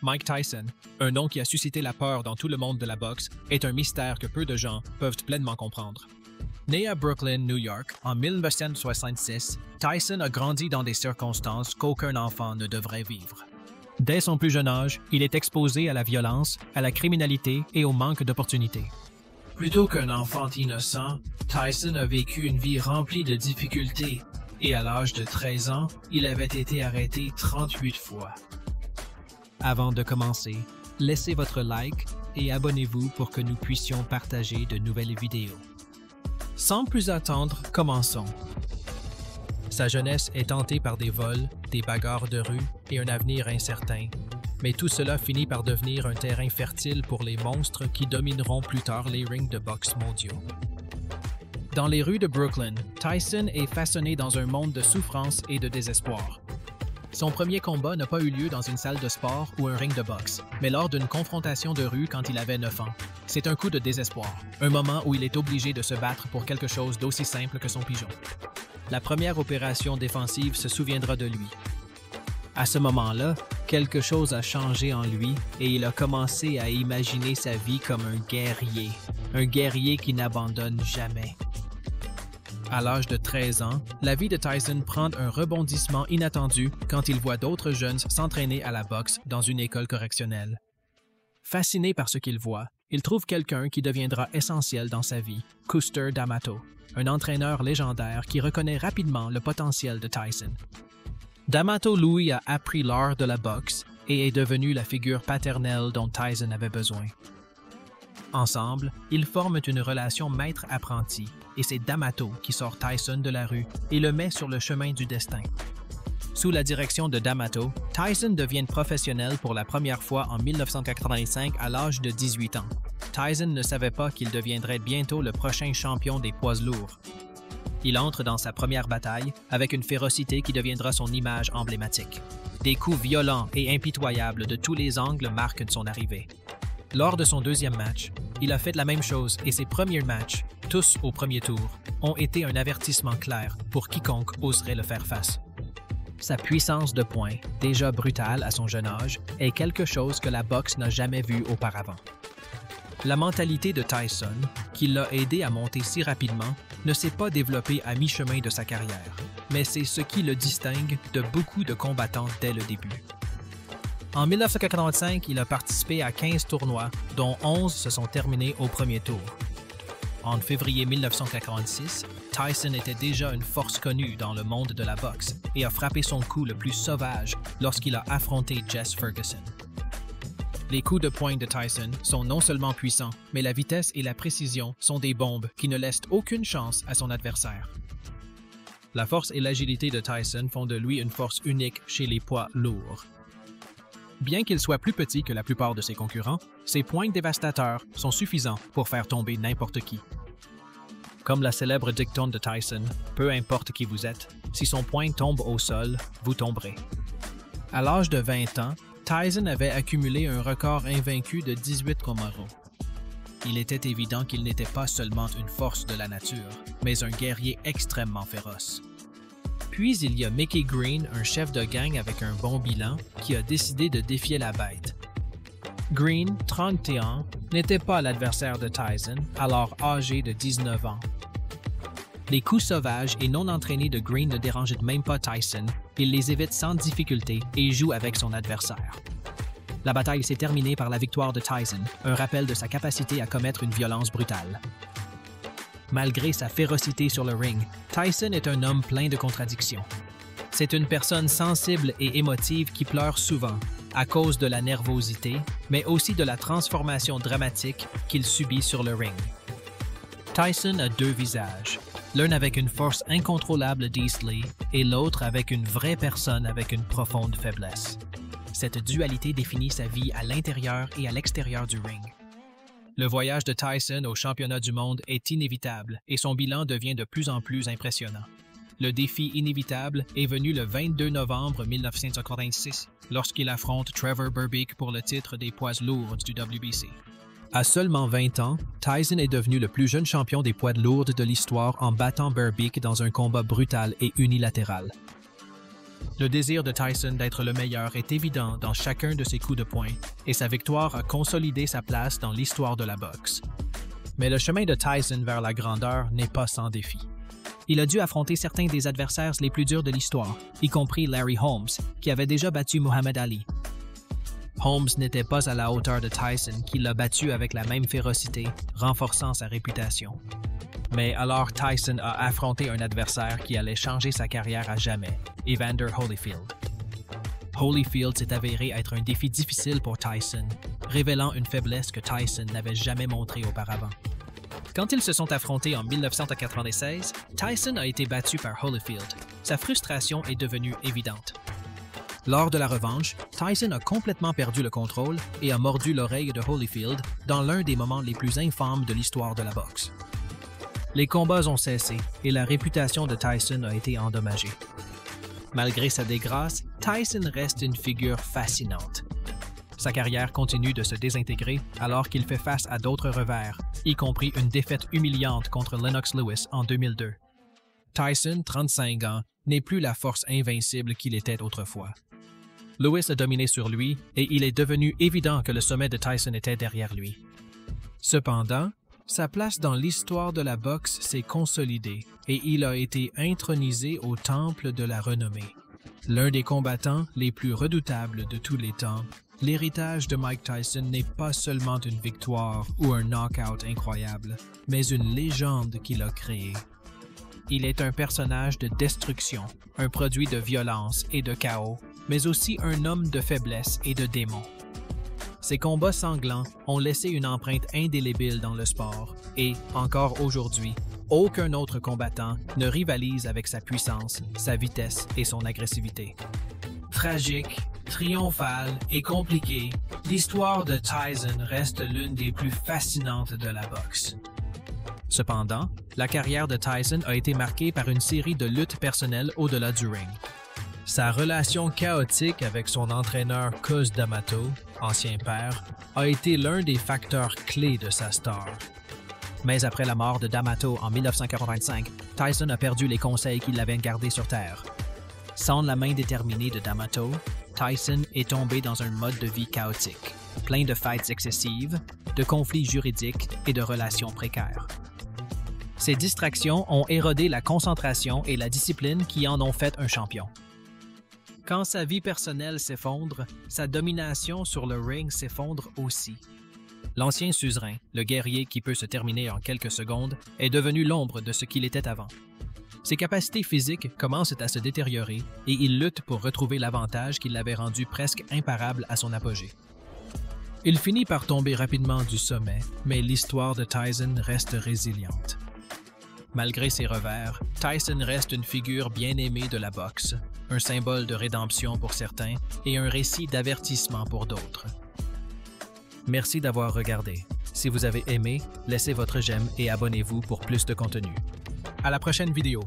Mike Tyson, un nom qui a suscité la peur dans tout le monde de la boxe, est un mystère que peu de gens peuvent pleinement comprendre. Né à Brooklyn, New York, en 1966, Tyson a grandi dans des circonstances qu'aucun enfant ne devrait vivre. Dès son plus jeune âge, il est exposé à la violence, à la criminalité et au manque d'opportunités. Plutôt qu'un enfant innocent, Tyson a vécu une vie remplie de difficultés et à l'âge de 13 ans, il avait été arrêté 38 fois. Avant de commencer, laissez votre like et abonnez-vous pour que nous puissions partager de nouvelles vidéos. Sans plus attendre, commençons. Sa jeunesse est hantée par des vols, des bagarres de rue et un avenir incertain. Mais tout cela finit par devenir un terrain fertile pour les monstres qui domineront plus tard les rings de boxe mondiaux. Dans les rues de Brooklyn, Tyson est façonné dans un monde de souffrance et de désespoir. Son premier combat n'a pas eu lieu dans une salle de sport ou un ring de boxe, mais lors d'une confrontation de rue quand il avait 9 ans. C'est un coup de désespoir, un moment où il est obligé de se battre pour quelque chose d'aussi simple que son pigeon. La première opération défensive se souviendra de lui. À ce moment-là, quelque chose a changé en lui et il a commencé à imaginer sa vie comme un guerrier qui n'abandonne jamais. À l'âge de 13 ans, la vie de Tyson prend un rebondissement inattendu quand il voit d'autres jeunes s'entraîner à la boxe dans une école correctionnelle. Fasciné par ce qu'il voit, il trouve quelqu'un qui deviendra essentiel dans sa vie, Custer D'Amato, un entraîneur légendaire qui reconnaît rapidement le potentiel de Tyson. D'Amato lui a appris l'art de la boxe et est devenu la figure paternelle dont Tyson avait besoin. Ensemble, ils forment une relation maître-apprenti et c'est D'Amato qui sort Tyson de la rue et le met sur le chemin du destin. Sous la direction de D'Amato, Tyson devient professionnel pour la première fois en 1985 à l'âge de 18 ans. Tyson ne savait pas qu'il deviendrait bientôt le prochain champion des poids lourds. Il entre dans sa première bataille avec une férocité qui deviendra son image emblématique. Des coups violents et impitoyables de tous les angles marquent son arrivée. Lors de son deuxième match, il a fait la même chose et ses premiers matchs, tous au premier tour, ont été un avertissement clair pour quiconque oserait le faire face. Sa puissance de poing, déjà brutale à son jeune âge, est quelque chose que la boxe n'a jamais vu auparavant. La mentalité de Tyson, qui l'a aidé à monter si rapidement, ne s'est pas développée à mi-chemin de sa carrière, mais c'est ce qui le distingue de beaucoup de combattants dès le début. En 1985, il a participé à 15 tournois, dont 11 se sont terminés au premier tour. En février 1986, Tyson était déjà une force connue dans le monde de la boxe et a frappé son coup le plus sauvage lorsqu'il a affronté Jess Ferguson. Les coups de poing de Tyson sont non seulement puissants, mais la vitesse et la précision sont des bombes qui ne laissent aucune chance à son adversaire. La force et l'agilité de Tyson font de lui une force unique chez les poids lourds. Bien qu'il soit plus petit que la plupart de ses concurrents, ses poings dévastateurs sont suffisants pour faire tomber n'importe qui. Comme la célèbre dicton de Tyson, peu importe qui vous êtes, si son poing tombe au sol, vous tomberez. À l'âge de 20 ans, Tyson avait accumulé un record invaincu de 18 combats. Il était évident qu'il n'était pas seulement une force de la nature, mais un guerrier extrêmement féroce. Puis il y a Mickey Green, un chef de gang avec un bon bilan, qui a décidé de défier la bête. Green, 31 ans, n'était pas l'adversaire de Tyson, alors âgé de 19 ans. Les coups sauvages et non entraînés de Green ne dérangent même pas Tyson, il les évite sans difficulté et joue avec son adversaire. La bataille s'est terminée par la victoire de Tyson, un rappel de sa capacité à commettre une violence brutale. Malgré sa férocité sur le ring, Tyson est un homme plein de contradictions. C'est une personne sensible et émotive qui pleure souvent, à cause de la nervosité, mais aussi de la transformation dramatique qu'il subit sur le ring. Tyson a deux visages, l'un avec une force incontrôlable d'East Lee et l'autre avec une vraie personne avec une profonde faiblesse. Cette dualité définit sa vie à l'intérieur et à l'extérieur du ring. Le voyage de Tyson au championnat du monde est inévitable et son bilan devient de plus en plus impressionnant. Le défi inévitable est venu le 22 novembre 1986 lorsqu'il affronte Trevor Berbick pour le titre des poids lourds du WBC. À seulement 20 ans, Tyson est devenu le plus jeune champion des poids lourds de l'histoire en battant Berbick dans un combat brutal et unilatéral. Le désir de Tyson d'être le meilleur est évident dans chacun de ses coups de poing et sa victoire a consolidé sa place dans l'histoire de la boxe. Mais le chemin de Tyson vers la grandeur n'est pas sans défi. Il a dû affronter certains des adversaires les plus durs de l'histoire, y compris Larry Holmes, qui avait déjà battu Muhammad Ali. Holmes n'était pas à la hauteur de Tyson, qui l'a battu avec la même férocité, renforçant sa réputation. Mais alors Tyson a affronté un adversaire qui allait changer sa carrière à jamais, Evander Holyfield. Holyfield s'est avéré être un défi difficile pour Tyson, révélant une faiblesse que Tyson n'avait jamais montrée auparavant. Quand ils se sont affrontés en 1996, Tyson a été battu par Holyfield. Sa frustration est devenue évidente. Lors de la revanche, Tyson a complètement perdu le contrôle et a mordu l'oreille de Holyfield dans l'un des moments les plus infâmes de l'histoire de la boxe. Les combats ont cessé et la réputation de Tyson a été endommagée. Malgré sa dégrâce, Tyson reste une figure fascinante. Sa carrière continue de se désintégrer alors qu'il fait face à d'autres revers, y compris une défaite humiliante contre Lennox Lewis en 2002. Tyson, 35 ans, n'est plus la force invincible qu'il était autrefois. Lewis a dominé sur lui et il est devenu évident que le sommet de Tyson était derrière lui. Cependant, sa place dans l'histoire de la boxe s'est consolidée et il a été intronisé au temple de la renommée. L'un des combattants les plus redoutables de tous les temps, l'héritage de Mike Tyson n'est pas seulement une victoire ou un knockout incroyable, mais une légende qu'il a créée. Il est un personnage de destruction, un produit de violence et de chaos, mais aussi un homme de faiblesse et de démons. Ses combats sanglants ont laissé une empreinte indélébile dans le sport et, encore aujourd'hui, aucun autre combattant ne rivalise avec sa puissance, sa vitesse et son agressivité. Tragique, triomphale et compliquée, l'histoire de Tyson reste l'une des plus fascinantes de la boxe. Cependant, la carrière de Tyson a été marquée par une série de luttes personnelles au-delà du ring. Sa relation chaotique avec son entraîneur Cus D'Amato, ancien père, a été l'un des facteurs clés de sa star. Mais après la mort de D'Amato en 1985, Tyson a perdu les conseils qui l'avaient gardé sur terre. Sans la main déterminée de D'Amato, Tyson est tombé dans un mode de vie chaotique, plein de fêtes excessives, de conflits juridiques et de relations précaires. Ces distractions ont érodé la concentration et la discipline qui en ont fait un champion. Quand sa vie personnelle s'effondre, sa domination sur le ring s'effondre aussi. L'ancien suzerain, le guerrier qui peut se terminer en quelques secondes, est devenu l'ombre de ce qu'il était avant. Ses capacités physiques commencent à se détériorer et il lutte pour retrouver l'avantage qui l'avait rendu presque imparable à son apogée. Il finit par tomber rapidement du sommet, mais l'histoire de Tyson reste résiliente. Malgré ses revers, Tyson reste une figure bien aimée de la boxe, un symbole de rédemption pour certains et un récit d'avertissement pour d'autres. Merci d'avoir regardé. Si vous avez aimé, laissez votre j'aime et abonnez-vous pour plus de contenu. À la prochaine vidéo.